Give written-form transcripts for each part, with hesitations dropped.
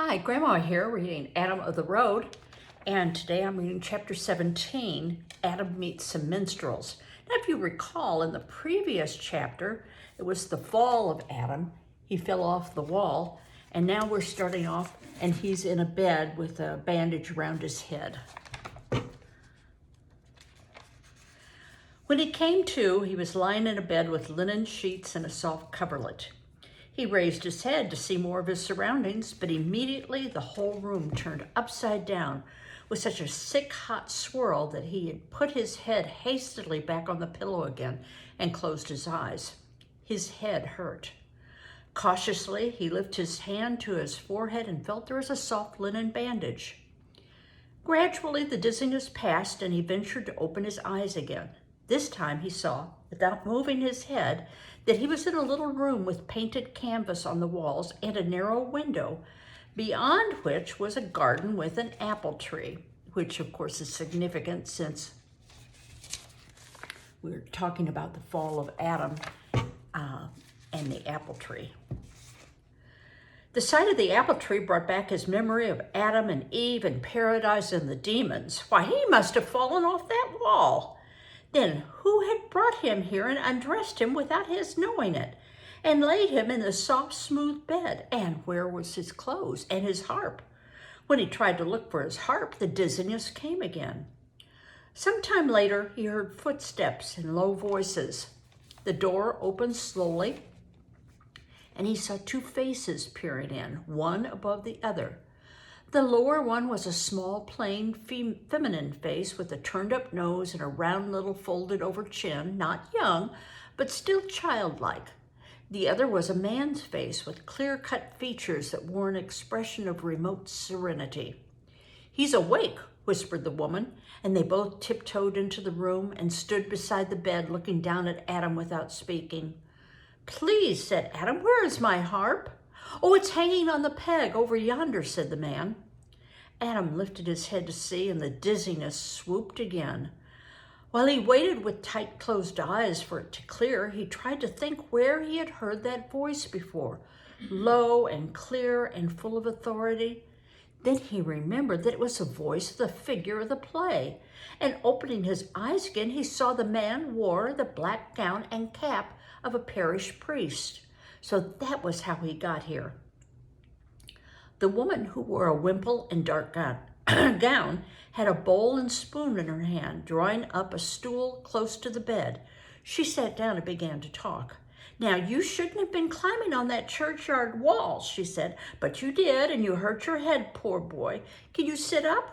Hi, Grandma here reading Adam of the Road, and today I'm reading chapter 17, Adam Meets Some Minstrels. Now, if you recall, in the previous chapter, it was the fall of Adam. He fell off the wall, and now we're starting off, and he's in a bed with a bandage around his head. When he came to, he was lying in a bed with linen sheets and a soft coverlet. He raised his head to see more of his surroundings, but immediately the whole room turned upside down with such a sick, hot swirl that he had put his head hastily back on the pillow again and closed his eyes. His head hurt. Cautiously, he lifted his hand to his forehead and felt there was a soft linen bandage. Gradually, the dizziness passed and he ventured to open his eyes again. This time he saw, without moving his head, that he was in a little room with painted canvas on the walls and a narrow window, beyond which was a garden with an apple tree, which of course is significant since we're talking about the fall of Adam and the apple tree. The sight of the apple tree brought back his memory of Adam and Eve in paradise and the demons. Why, he must have fallen off that wall. Then who had brought him here and undressed him without his knowing it, and laid him in the soft, smooth bed? And where was his clothes and his harp? When he tried to look for his harp, the dizziness came again. Some time later, he heard footsteps and low voices. The door opened slowly, and he saw two faces peering in, one above the other. The lower one was a small, plain, feminine face with a turned-up nose and a round little folded-over chin, not young, but still childlike. The other was a man's face with clear-cut features that wore an expression of remote serenity. "He's awake," whispered the woman, and they both tiptoed into the room and stood beside the bed looking down at Adam without speaking. "Please," said Adam, "where is my harp?" "Oh, it's hanging on the peg over yonder," said the man. Adam lifted his head to see, and the dizziness swooped again. While he waited with tight closed eyes for it to clear, he tried to think where he had heard that voice before, low and clear and full of authority. Then he remembered that it was the voice of the figure of the play, and opening his eyes again, he saw the man wore the black gown and cap of a parish priest. So that was how he got here. The woman, who wore a wimple and dark gown, had a bowl and spoon in her hand, drawing up a stool close to the bed. She sat down and began to talk. "Now, you shouldn't have been climbing on that churchyard wall," she said, "but you did, and you hurt your head, poor boy. Can you sit up?"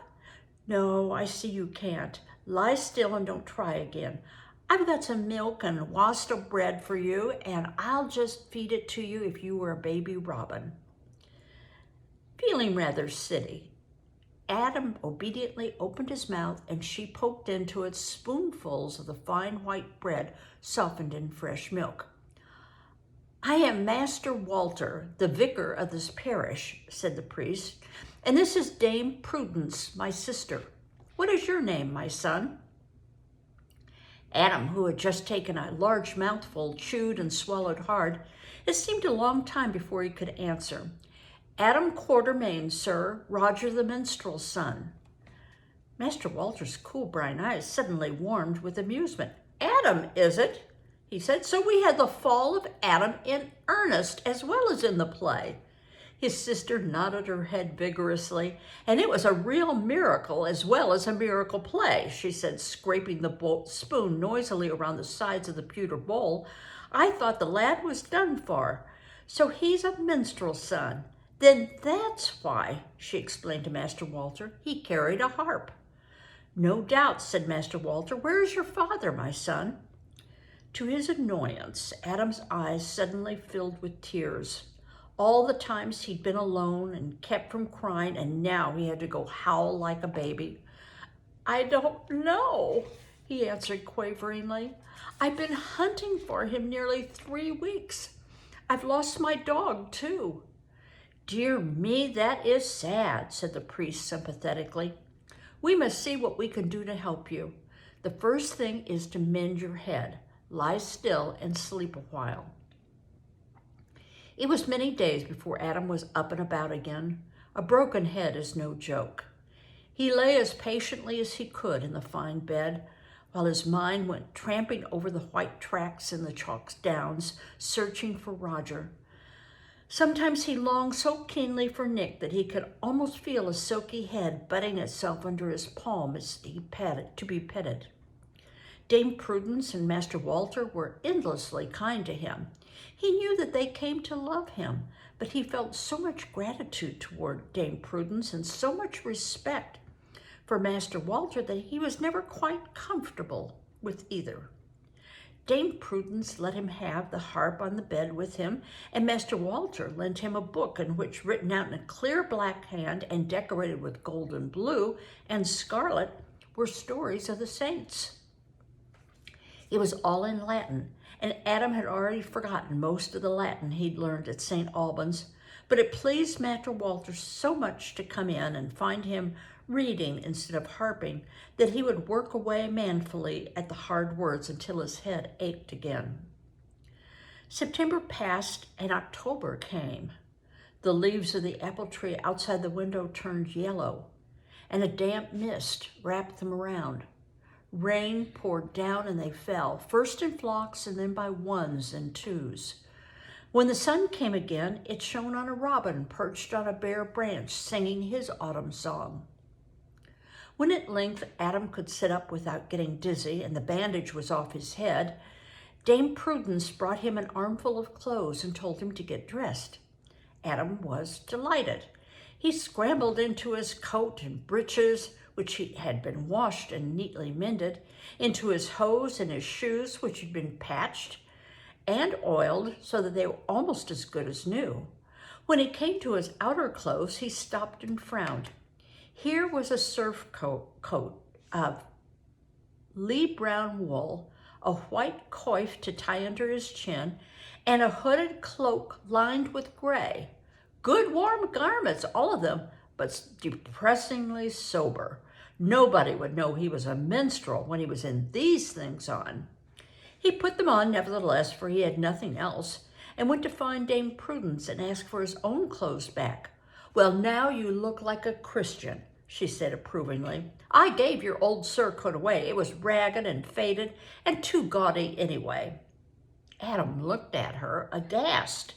"No, I see you can't. Lie still and don't try again. I've got some milk and a wast of bread for you, and I'll just feed it to you if you were a baby robin." Feeling rather silly, Adam obediently opened his mouth, and she poked into it spoonfuls of the fine white bread softened in fresh milk. "I am Master Walter, the vicar of this parish," said the priest, "and this is Dame Prudence, my sister. What is your name, my son?" Adam, who had just taken a large mouthful, chewed and swallowed hard. It seemed a long time before he could answer. "Adam Quartermain, sir, Roger the minstrel's son." Master Walter's cool brown eyes suddenly warmed with amusement. "Adam, is it?" he said. "So we had the fall of Adam in earnest as well as in the play." His sister nodded her head vigorously. "And it was a real miracle as well as a miracle play," she said, scraping the spoon noisily around the sides of the pewter bowl. "I thought the lad was done for. So he's a minstrel's son. Then that's why," she explained to Master Walter, "he carried a harp." "No doubt," said Master Walter. "Where is your father, my son?" To his annoyance, Adam's eyes suddenly filled with tears. All the times he'd been alone and kept from crying, and now he had to go howl like a baby. "I don't know," he answered quaveringly. "I've been hunting for him nearly 3 weeks. I've lost my dog, too." "Dear me, that is sad," said the priest sympathetically. "We must see what we can do to help you. The first thing is to mend your head. Lie still and sleep a while." It was many days before Adam was up and about again. A broken head is no joke. He lay as patiently as he could in the fine bed, while his mind went tramping over the white tracks in the chalk downs, searching for Roger. Sometimes he longed so keenly for Nick that he could almost feel his silky head butting itself under his palm as he to be petted. Dame Prudence and Master Walter were endlessly kind to him. He knew that they came to love him, but he felt so much gratitude toward Dame Prudence and so much respect for Master Walter that he was never quite comfortable with either. Dame Prudence let him have the harp on the bed with him, and Master Walter lent him a book in which, written out in a clear black hand and decorated with gold and blue and scarlet, were stories of the saints. It was all in Latin, and Adam had already forgotten most of the Latin he'd learned at St. Albans, but it pleased Master Walter so much to come in and find him reading instead of harping that he would work away manfully at the hard words until his head ached again. September passed and October came. The leaves of the apple tree outside the window turned yellow, and a damp mist wrapped them around. Rain poured down and they fell, first in flocks and then by ones and twos. When the sun came again, it shone on a robin perched on a bare branch, singing his autumn song. When at length Adam could sit up without getting dizzy and the bandage was off his head, Dame Prudence brought him an armful of clothes and told him to get dressed. Adam was delighted. He scrambled into his coat and breeches, which had been washed and neatly mended, into his hose and his shoes, which had been patched and oiled so that they were almost as good as new. When he came to his outer clothes, he stopped and frowned. Here was a surf coat of lee brown wool, a white coif to tie under his chin, and a hooded cloak lined with gray. Good warm garments, all of them, but depressingly sober. Nobody would know he was a minstrel when he was in these things on. He put them on nevertheless, for he had nothing else, and went to find Dame Prudence and ask for his own clothes back. "Well, now you look like a Christian," she said approvingly. "I gave your old surcoat away. It was ragged and faded and too gaudy anyway." Adam looked at her aghast.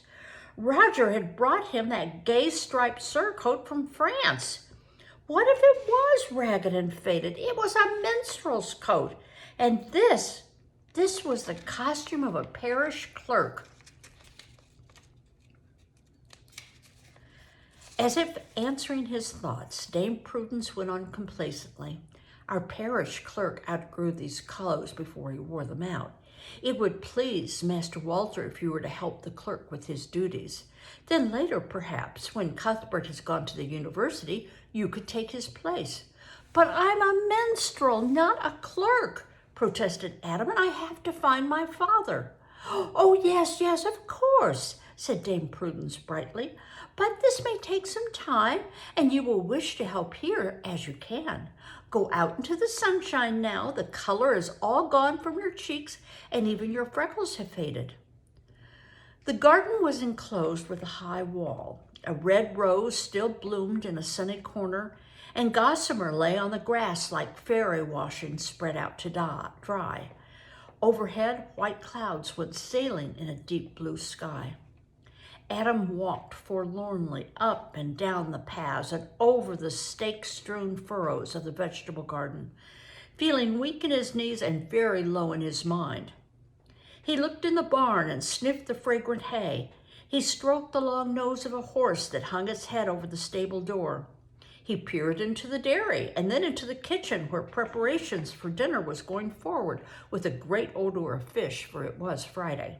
Roger had brought him that gay striped surcoat from France. What if it was ragged and faded? It was a minstrel's coat, and this was the costume of a parish clerk. As if answering his thoughts, Dame Prudence went on complacently. "Our parish clerk outgrew these clothes before he wore them out. It would please Master Walter if you were to help the clerk with his duties. Then later, perhaps, when Cuthbert has gone to the university, you could take his place." "But I'm a minstrel, not a clerk," protested Adam, "and I have to find my father." "Oh, yes, of course," said Dame Prudence brightly. "But this may take some time, and you will wish to help here as you can. Go out into the sunshine now. The color is all gone from your cheeks, and even your freckles have faded." The garden was enclosed with a high wall. A red rose still bloomed in a sunny corner, and gossamer lay on the grass like fairy washing spread out to dry. Overhead, white clouds went sailing in a deep blue sky. Adam walked forlornly up and down the paths and over the stake-strewn furrows of the vegetable garden, feeling weak in his knees and very low in his mind. He looked in the barn and sniffed the fragrant hay. He stroked the long nose of a horse that hung its head over the stable door. He peered into the dairy and then into the kitchen where preparations for dinner was going forward with a great odor of fish, for it was Friday.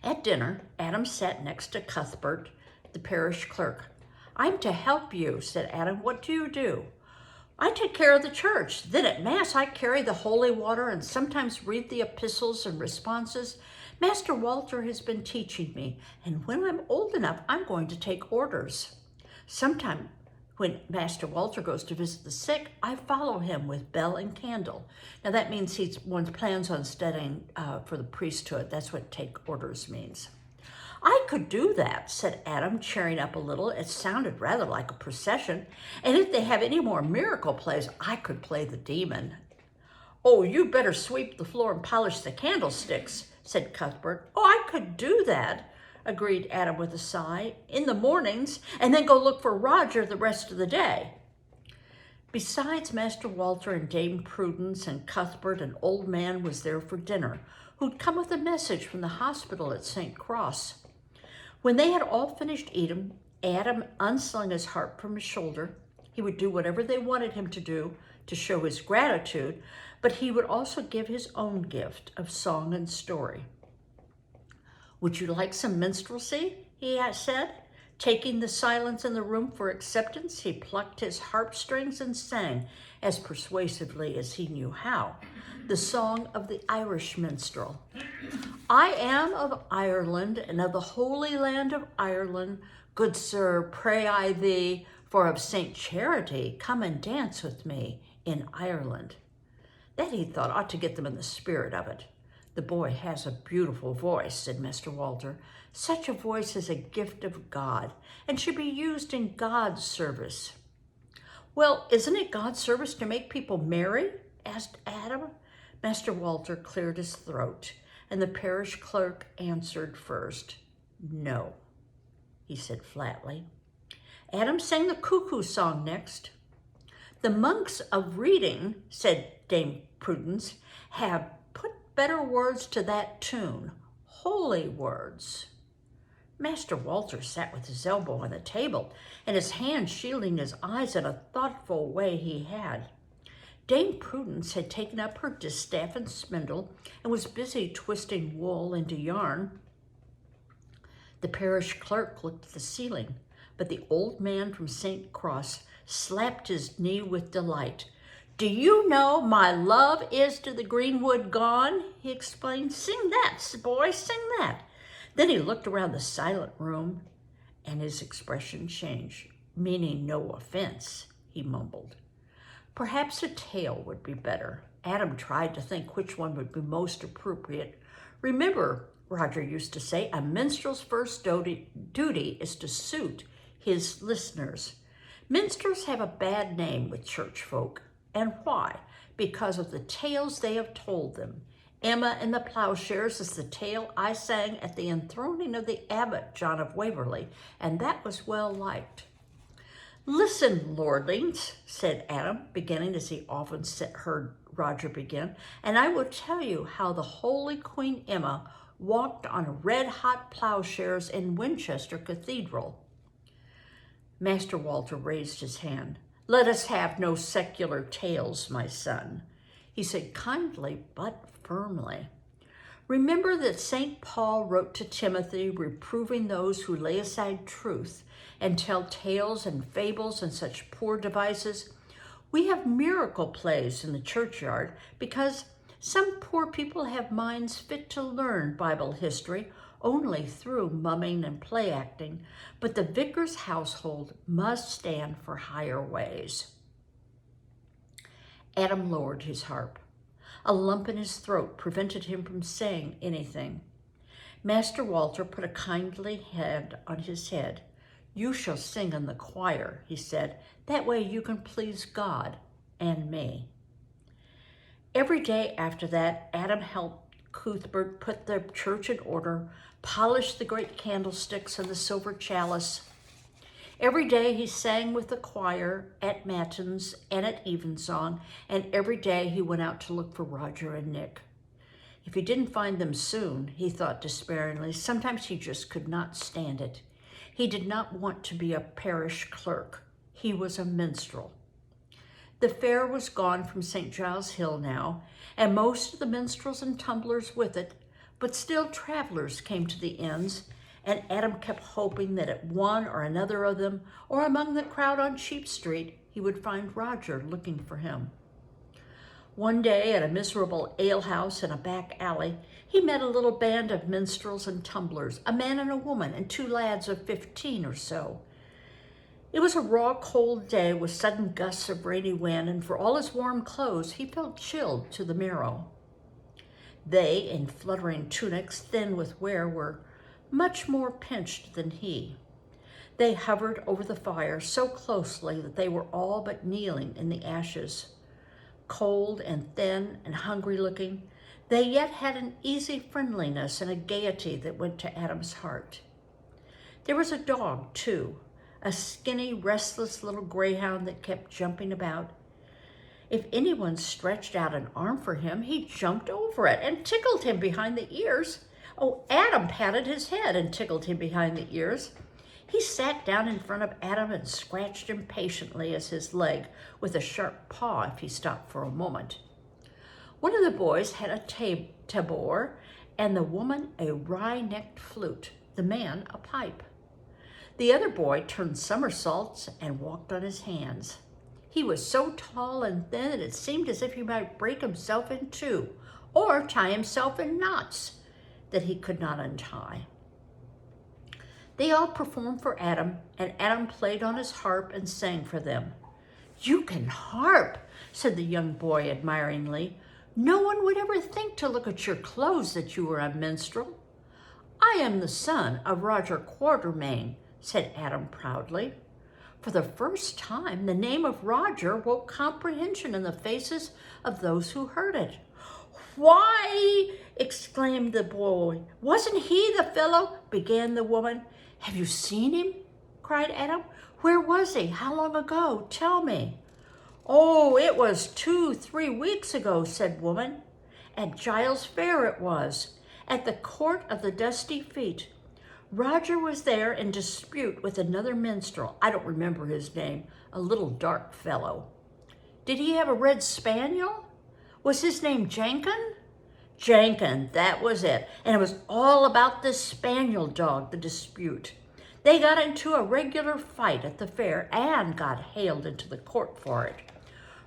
At dinner, Adam sat next to Cuthbert, the parish clerk. "I'm to help you," said Adam. "What do you do?" "I take care of the church. Then at Mass I carry the holy water and sometimes read the epistles and responses. Master Walter has been teaching me, and when I'm old enough, I'm going to take orders. Sometime when Master Walter goes to visit the sick, I follow him with bell and candle." Now that means he plans on studying for the priesthood. That's what take orders means. I could do that, said Adam, cheering up a little. It sounded rather like a procession. And if they have any more miracle plays, I could play the demon. Oh, you better sweep the floor and polish the candlesticks, said Cuthbert. Oh, I could do that, agreed Adam with a sigh, in the mornings, and then go look for Roger the rest of the day. Besides, Master Walter and Dame Prudence and Cuthbert, an old man was there for dinner, who'd come with a message from the hospital at St. Cross. When they had all finished eating, Adam unslung his harp from his shoulder. He would do whatever they wanted him to do to show his gratitude, but he would also give his own gift of song and story. Would you like some minstrelsy? He said. Taking the silence in the room for acceptance, he plucked his harp strings and sang, as persuasively as he knew how, the song of the Irish minstrel. I am of Ireland, and of the holy land of Ireland. Good sir, pray I thee, for of Saint Charity, come and dance with me in Ireland. That, he thought, ought to get them in the spirit of it. The boy has a beautiful voice, said Mr. Walter. Such a voice is a gift of God and should be used in God's service. Well, isn't it God's service to make people merry? Asked Adam. Master Walter cleared his throat, and the parish clerk answered first. No, he said flatly. Adam sang the cuckoo song next. The monks of Reading, said Dame Prudence, have put better words to that tune, holy words. Master Walter sat with his elbow on the table and his hand shielding his eyes in a thoughtful way he had. Dame Prudence had taken up her distaff and spindle and was busy twisting wool into yarn. The parish clerk looked at the ceiling, but the old man from St. Cross slapped his knee with delight. Do you know my love is to the greenwood gone? He explained. Sing that, boy, sing that. Then he looked around the silent room, and his expression changed, meaning no offense, he mumbled. Perhaps a tale would be better. Adam tried to think which one would be most appropriate. Remember, Roger used to say, a minstrel's first duty is to suit his listeners. Minstrels have a bad name with church folk. And why? Because of the tales they have told them. Emma and the Plowshares is the tale I sang at the enthroning of the abbot, John of Waverley, and that was well liked. Listen, lordlings, said Adam, beginning as he often heard Roger begin, and I will tell you how the holy Queen Emma walked on red-hot plowshares in Winchester Cathedral. Master Walter raised his hand. Let us have no secular tales, my son, he said kindly but firmly. Remember that St. Paul wrote to Timothy, reproving those who lay aside truth and tell tales and fables and such poor devices. We have miracle plays in the churchyard because some poor people have minds fit to learn Bible history only through mumming and play acting, but the vicar's household must stand for higher ways. Adam lowered his harp. A lump in his throat prevented him from saying anything. Master Walter put a kindly hand on his head. You shall sing in the choir, he said. That way you can please God and me. Every day after that, Adam helped Cuthbert put the church in order, polish the great candlesticks and the silver chalice. Every day he sang with the choir at matins and at evensong, and every day he went out to look for Roger and Nick. If he didn't find them soon, he thought despairingly, sometimes he just could not stand it. He did not want to be a parish clerk. He was a minstrel. The fair was gone from St. Giles Hill now, and most of the minstrels and tumblers with it, but still travelers came to the inns, and Adam kept hoping that at one or another of them, or among the crowd on Sheep Street, he would find Roger looking for him. One day at a miserable alehouse in a back alley, he met a little band of minstrels and tumblers, a man and a woman, and two lads of 15 or so. It was a raw, cold day with sudden gusts of rainy wind, and for all his warm clothes, he felt chilled to the marrow. They, in fluttering tunics, thin with wear, were much more pinched than he. They hovered over the fire so closely that they were all but kneeling in the ashes. Cold and thin and hungry looking, they yet had an easy friendliness and a gaiety that went to Adam's heart. There was a dog, too, a skinny, restless little greyhound that kept jumping about. If anyone stretched out an arm for him, he jumped over it and tickled him behind the ears. Oh, Adam patted his head and tickled him behind the ears. He sat down in front of Adam and scratched impatiently at his leg with a sharp paw if he stopped for a moment. One of the boys had a tabor, and the woman a wry-necked flute, the man a pipe. The other boy turned somersaults and walked on his hands. He was so tall and thin that it seemed as if he might break himself in two, or tie himself in knots that he could not untie. They all performed for Adam, and Adam played on his harp and sang for them. "You can harp," said the young boy admiringly. "No one would ever think to look at your clothes that you were a minstrel." "I am the son of Roger Quatermain," said Adam proudly. For the first time, the name of Roger woke comprehension in the faces of those who heard it. "Why," exclaimed the boy, "wasn't he the fellow?" began the woman. "Have you seen him?" cried Adam. "Where was he? How long ago? Tell me." "Oh, it was 2-3 weeks ago," said woman. "At Giles Fair it was, at the Court of the Dusty Feet. Roger was there in dispute with another minstrel. I don't remember his name, a little dark fellow." "Did he have a red spaniel? Was his name Jenkin?" "Jenkin, that was it. And it was all about this spaniel dog, the dispute. They got into a regular fight at the fair and got haled into the court for it.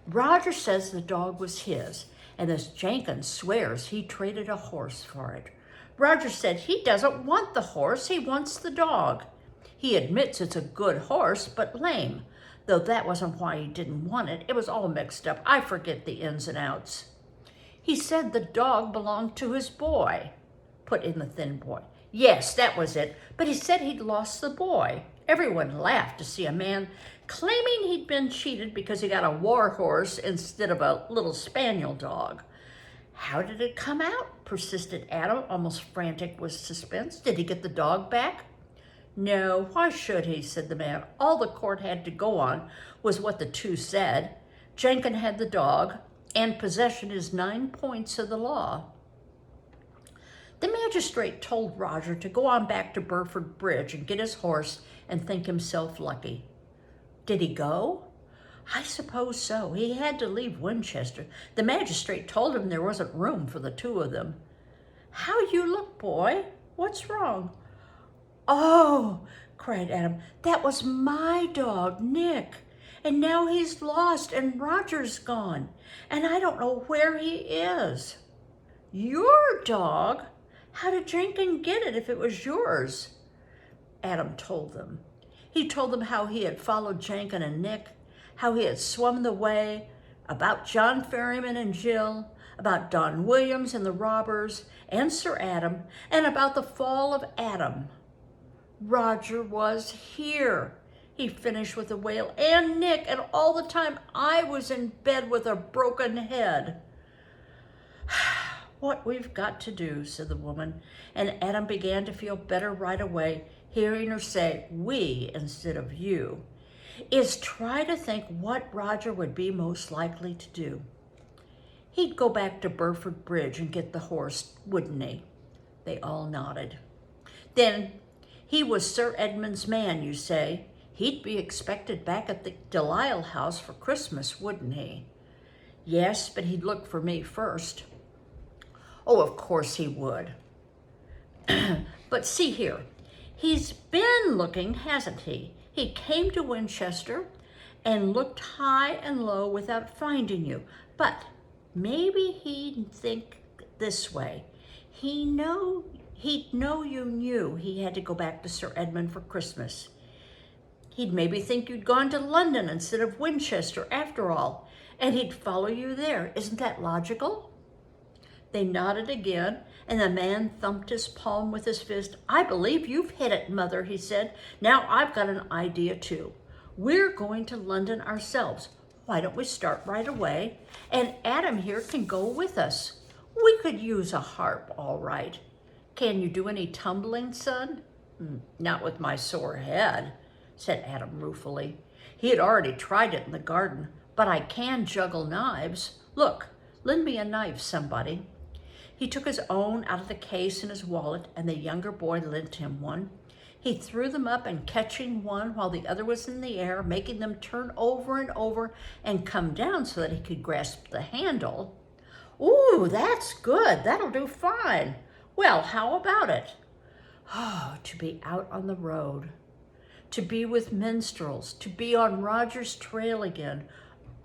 Roger says the dog was his, and this Jenkin swears he traded a horse for it. Roger said he doesn't want the horse, he wants the dog. He admits it's a good horse, but lame, though that wasn't why he didn't want it. It was all mixed up. I forget the ins and outs. He said the dog belonged to his boy," put in the thin boy. "Yes, that was it, but he said he'd lost the boy. Everyone laughed to see a man claiming he'd been cheated because he got a war horse instead of a little spaniel dog." "How did it come out?" persisted Adam, almost frantic with suspense. "Did he get the dog back?" "No, why should he?" said the man. "All the court had to go on was what the two said. Jenkin had the dog, and possession is 9 points of the law." The magistrate told Roger to go on back to Burford Bridge and get his horse and think himself lucky. Did he go? "I suppose so. He had to leave Winchester. The magistrate told him there wasn't room for the two of them." "How you look, boy. What's wrong?" "Oh," cried Adam, "that was my dog, Nick. And now he's lost and Roger's gone. And I don't know where he is." "Your dog? How did Jenkin get it if it was yours?" Adam told them. He told them how he had followed Jenkin and Nick, how he had swum the way, about John Ferryman and Jill, about Don Williams and the robbers, and Sir Adam, and about the fall of Adam. "Roger was here," he finished with a wail, "and Nick, and all the time I was in bed with a broken head." "What we've got to do," said the woman, and Adam began to feel better right away, hearing her say "we" instead of "you, "is try to think what Roger would be most likely to do. He'd go back to Burford Bridge and get the horse, wouldn't he?" They all nodded. "Then he was Sir Edmund's man, you say. He'd be expected back at the Delisle house for Christmas, wouldn't he?" "Yes, but he'd look for me first." "Oh, of course he would." "But see here, he's been looking, hasn't he? He came to Winchester and looked high and low without finding you. But maybe he'd think this way. He'd know you knew he had to go back to Sir Edmund for Christmas. He'd maybe think you'd gone to London instead of Winchester after all, and he'd follow you there. Isn't that logical?" They nodded again, And the man thumped his palm with his fist. "I believe you've hit it, Mother," he said. "Now I've got an idea too. We're going to London ourselves. Why don't we start right away? And Adam here can go with us. We could use a harp, all right. Can you do any tumbling, son?" "Not with my sore head," said Adam ruefully. He had already tried it in the garden. "But I can juggle knives. Look, lend me a knife, somebody." He took his own out of the case in his wallet, and the younger boy lent him one. He threw them up, and catching one while the other was in the air, making them turn over and over and come down so that he could grasp the handle. "Ooh, that's good. That'll do fine. Well, how about it?" Oh, to be out on the road, to be with minstrels, to be on Roger's trail again.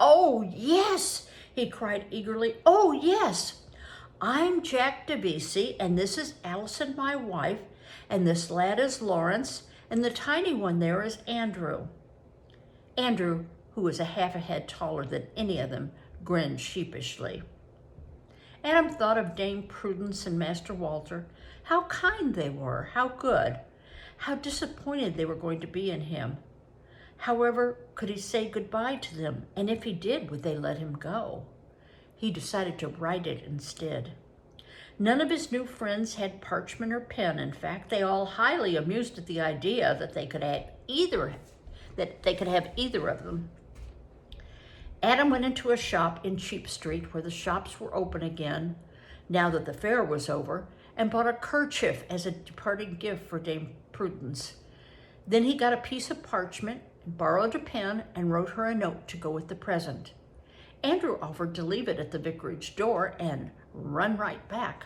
"Oh, yes," he cried eagerly. "Oh, yes. I'm Jack Devisi, and this is Allison, my wife, and this lad is Lawrence, and the tiny one there is Andrew." Andrew, who was a half a head taller than any of them, grinned sheepishly. Adam thought of Dame Prudence and Master Walter. How kind they were, how good, how disappointed they were going to be in him. However, could he say goodbye to them? And if he did, would they let him go? He decided to write it instead. None of his new friends had parchment or pen. In fact, they all highly amused at the idea that they could have either of them. Adam went into a shop in Cheap Street, where the shops were open again, now that the fair was over, and bought a kerchief as a departing gift for Dame Prudence. Then he got a piece of parchment, borrowed a pen, and wrote her a note to go with the present. Andrew offered to leave it at the vicarage door and run right back.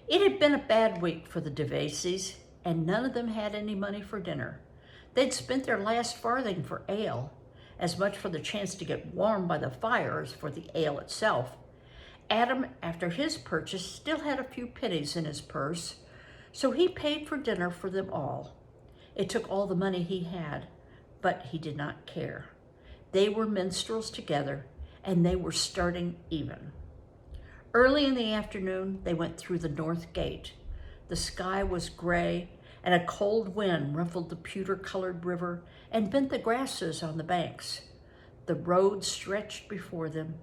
It had been a bad week for the Devises, and none of them had any money for dinner. They'd spent their last farthing for ale, as much for the chance to get warm by the fire as for the ale itself. Adam, after his purchase, still had a few pennies in his purse, so he paid for dinner for them all. It took all the money he had, but he did not care. They were minstrels together, and they were starting even. Early in the afternoon, they went through the north gate. The sky was gray, and a cold wind ruffled the pewter-colored river and bent the grasses on the banks. The road stretched before them.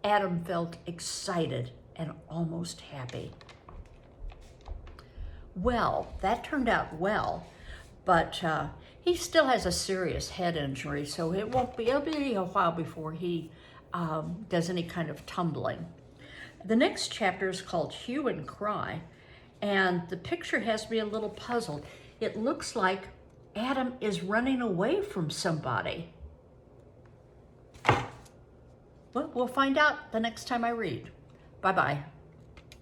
Adam felt excited and almost happy. Well, that turned out well, but he still has a serious head injury, so it'll be a while before he does any kind of tumbling. The next chapter is called Hue and Cry, and the picture has me a little puzzled. It looks like Adam is running away from somebody. Well, we'll find out the next time I read. Bye-bye.